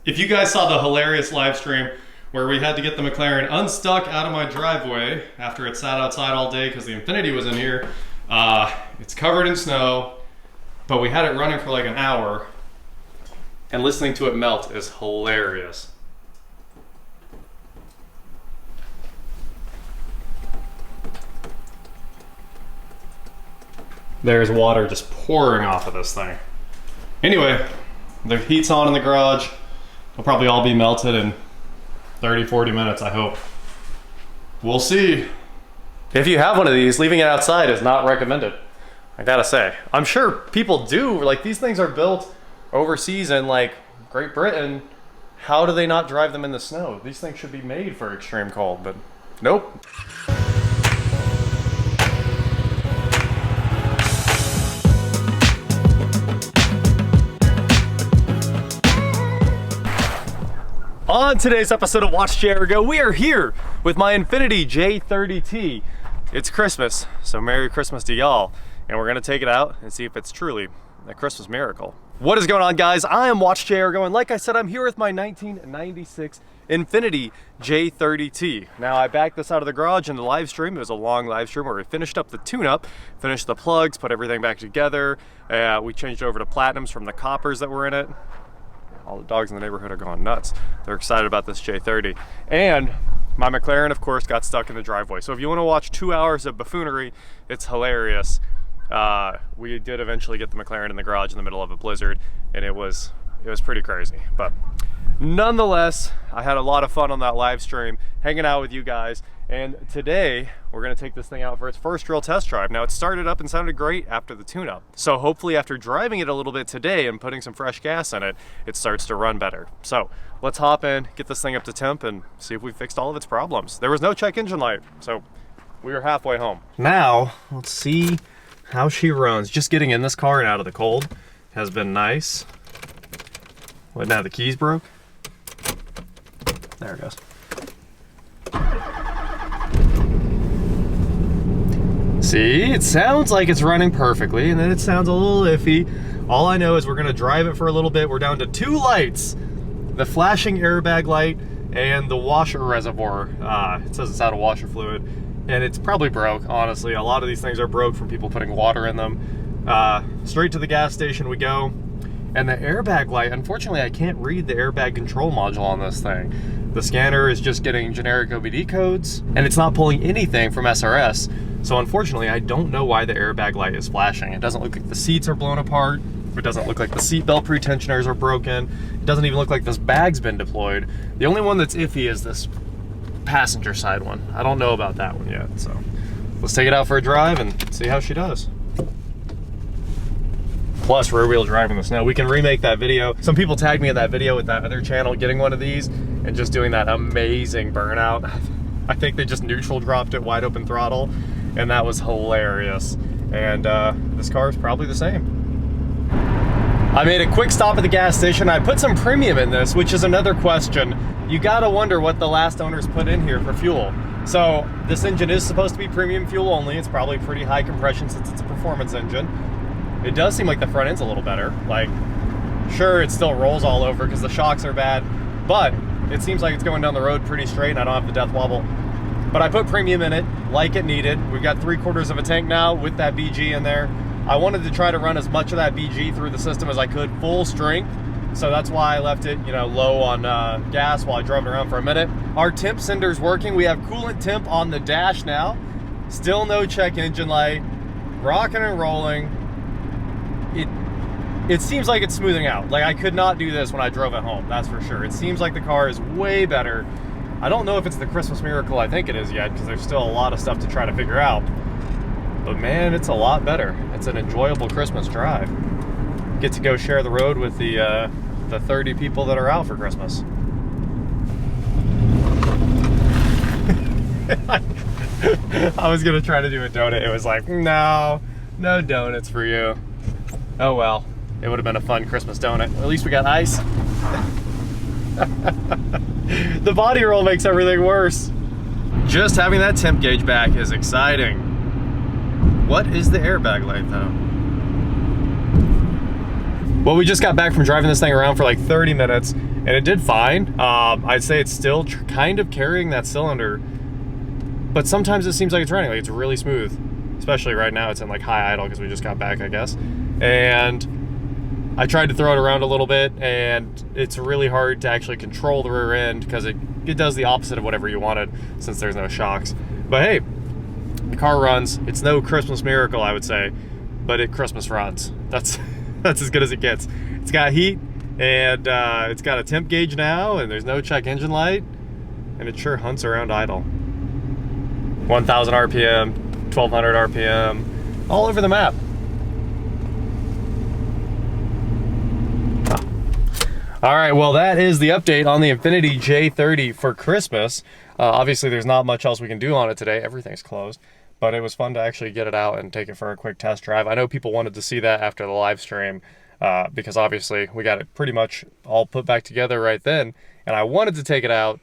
If you guys saw the hilarious live stream where we had to get the McLaren unstuck out of my driveway after it sat outside all day because the Infiniti was in here, it's covered in snow, but we had it running for like an hour, and listening to it melt is hilarious. There's water just pouring off of this thing. Anyway, the heat's on in the garage. It'll probably all be melted in 30-40 minutes, I hope. We'll see. If you have one of these, leaving it outside is not recommended, I gotta say. I'm sure people do, like these things are built overseas in like Great Britain. How do they not drive them in the snow? These things should be made for extreme cold, but nope. On today's episode of Watch Jericho, we are here with my Infiniti J30t. It's Christmas, so Merry Christmas to y'all. And we're gonna take it out and see if it's truly a Christmas miracle. What is going on, guys? I am Watch Jericho, and like I said, I'm here with my 1996 Infiniti J30t. Now, I backed this out of the garage in the live stream. It was a long live stream where we finished up the tune-up, finished the plugs, put everything back together. We changed over to platinums from the coppers that were in it. All the dogs in the neighborhood are going nuts. They're excited about this J30. And my McLaren, of course, got stuck in the driveway. So if you want to watch 2 hours of buffoonery, it's hilarious. We did eventually get the McLaren in the garage in the middle of a blizzard, and it was pretty crazy. But nonetheless, I had a lot of fun on that live stream, hanging out with you guys. And today, we're gonna take this thing out for its first real test drive. Now, it started up and sounded great after the tune-up. So hopefully after driving it a little bit today and putting some fresh gas in it, it starts to run better. So let's hop in, get this thing up to temp, and see if we fixed all of its problems. There was no check engine light, so we are halfway home. Now, let's see how she runs. Just getting in this car and out of the cold has been nice. What, now the keys broke? There it goes. See, it sounds like it's running perfectly, and then it sounds a little iffy. All I know is we're gonna drive it for a little bit. We're down to 2 lights, the flashing airbag light and the washer reservoir. It says it's out of washer fluid, and it's probably broke, honestly. A lot of these things are broke from people putting water in them. Straight to the gas station we go. And the airbag light, unfortunately, I can't read the airbag control module on this thing. The scanner is just getting generic OBD codes, and it's not pulling anything from SRS. So unfortunately, I don't know why the airbag light is flashing. It doesn't look like the seats are blown apart. It doesn't look like the seatbelt pretensioners are broken. It doesn't even look like this bag's been deployed. The only one that's iffy is this passenger side one. I don't know about that one yet, so let's take it out for a drive and see how she does. Plus rear wheel drive in the snow. We can remake that video. Some people tagged me in that video with that other channel getting one of these and just doing that amazing burnout. I think they just neutral dropped it wide open throttle, and that was hilarious. And this car is probably the same. I made a quick stop at the gas station. I put some premium in this, which is another question. You gotta wonder what the last owners put in here for fuel. So this engine is supposed to be premium fuel only. It's probably pretty high compression since it's a performance engine. It does seem like the front end's a little better. Like, sure, it still rolls all over because the shocks are bad, but it seems like it's going down the road pretty straight and I don't have the death wobble. But I put premium in it like it needed. We've got 3/4 of a tank now with that BG in there. I wanted to try to run as much of that BG through the system as I could, full strength. So that's why I left it, low on gas while I drove it around for a minute. Our temp sender's working. We have coolant temp on the dash now. Still no check engine light. Rocking and rolling. It seems like it's smoothing out. Like, I could not do this when I drove it home, that's for sure. It seems like the car is way better. I don't know if it's the Christmas miracle I think it is yet, because there's still a lot of stuff to try to figure out. But man, it's a lot better. It's an enjoyable Christmas drive. Get to go share the road with the 30 people that are out for Christmas. I was gonna try to do a donut. It was like, no donuts for you. Oh well, it would have been a fun Christmas donut. At least we got ice. The body roll makes everything worse. Just having that temp gauge back is exciting. What is the airbag light though? Well, we just got back from driving this thing around for like 30 minutes and it did fine. I'd say it's still kind of carrying that cylinder, but sometimes it seems like it's running, like it's really smooth. Especially right now, it's in like high idle because we just got back, I guess. And I tried to throw it around a little bit, and it's really hard to actually control the rear end because it does the opposite of whatever you wanted since there's no shocks. But hey, the car runs. It's no Christmas miracle, I would say, but it Christmas runs. That's as good as it gets. It's got heat, and it's got a temp gauge now, and there's no check engine light, and it sure hunts around idle. 1,000 RPM, 1,200 RPM, all over the map. All right, well, that is the update on the Infiniti J30 for Christmas. Obviously, there's not much else we can do on it today. Everything's closed, but it was fun to actually get it out and take it for a quick test drive. I know people wanted to see that after the live stream because obviously we got it pretty much all put back together right then, and I wanted to take it out,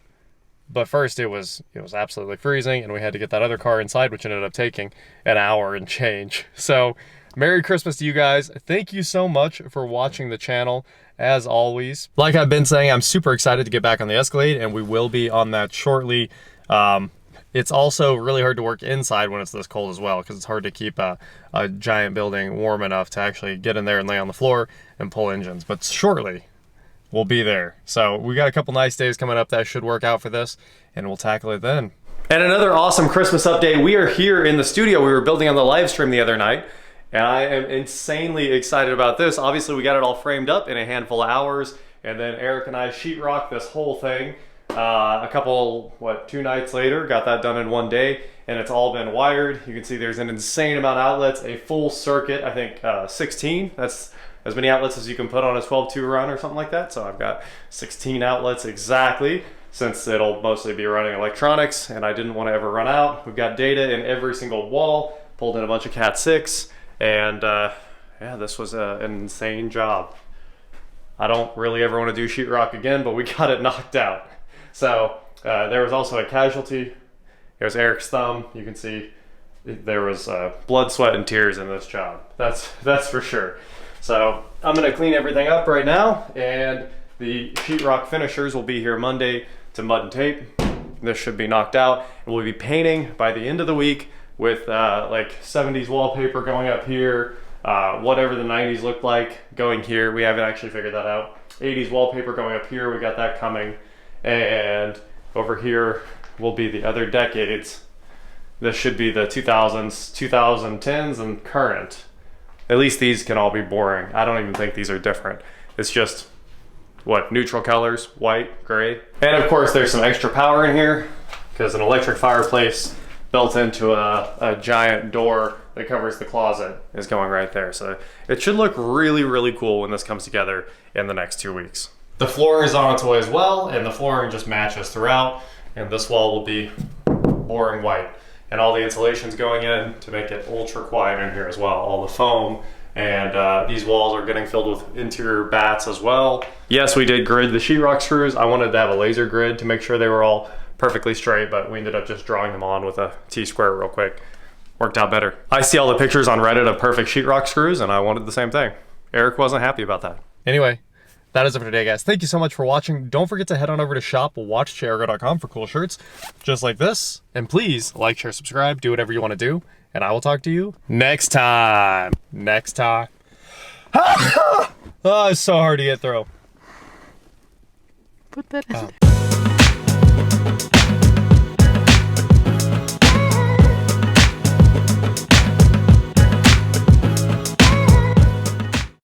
but first it was absolutely freezing, and we had to get that other car inside, which ended up taking an hour and change. So, Merry Christmas to you guys. Thank you so much for watching the channel. As always, like I've been saying, I'm super excited to get back on the Escalade, and we will be on that shortly. It's also really hard to work inside when it's this cold as well, because it's hard to keep a giant building warm enough to actually get in there and lay on the floor and pull engines. But shortly, we'll be there. So we got a couple nice days coming up that should work out for this, and we'll tackle it then. And another awesome Christmas update. We are here in the studio. We were building on the live stream the other night, and I am insanely excited about this. Obviously, we got it all framed up in a handful of hours, and then Eric and I sheetrocked this whole thing a couple, 2 nights later. Got that done in one day, and it's all been wired. You can see there's an insane amount of outlets, a full circuit, I think 16. That's as many outlets as you can put on a 12-2 run or something like that. So I've got 16 outlets exactly, since it'll mostly be running electronics, and I didn't want to ever run out. We've got data in every single wall, pulled in a bunch of Cat 6, and yeah, this was an insane job. I don't really ever want to do sheetrock again, but we got it knocked out. So there was also a casualty. There's Eric's thumb. You can see there was blood, sweat, and tears in this job. That's for sure. So I'm gonna clean everything up right now, and the sheetrock finishers will be here Monday to mud and tape. This should be knocked out, and we'll be painting by the end of the week with like 70s wallpaper going up here, whatever the 90s looked like going here. We haven't actually figured that out. 80s wallpaper going up here, we got that coming. And over here will be the other decades. This should be the 2000s, 2010s, and current. At least these can all be boring. I don't even think these are different. It's just, neutral colors, white, gray. And of course there's some extra power in here because an electric fireplace built into a giant door that covers the closet is going right there. So it should look really, really cool when this comes together in the next 2 weeks. The floor is on its way as well, and the flooring just matches throughout, and this wall will be boring white. And all the insulation's going in to make it ultra quiet in here as well, all the foam. And these walls are getting filled with interior bats as well. Yes, we did grid the sheetrock screws. I wanted to have a laser grid to make sure they were all perfectly straight, but we ended up just drawing them on with a T-square real quick. Worked out better. I see all the pictures on Reddit of perfect sheetrock screws, and I wanted the same thing. Eric wasn't happy about that. Anyway, that is it for today, guys. Thank you so much for watching. Don't forget to head on over to shop.watchjairgo.com for cool shirts just like this. And please like, share, subscribe, do whatever you want to do. And I will talk to you next time. Next time. Oh, it's so hard to get through. Put that in.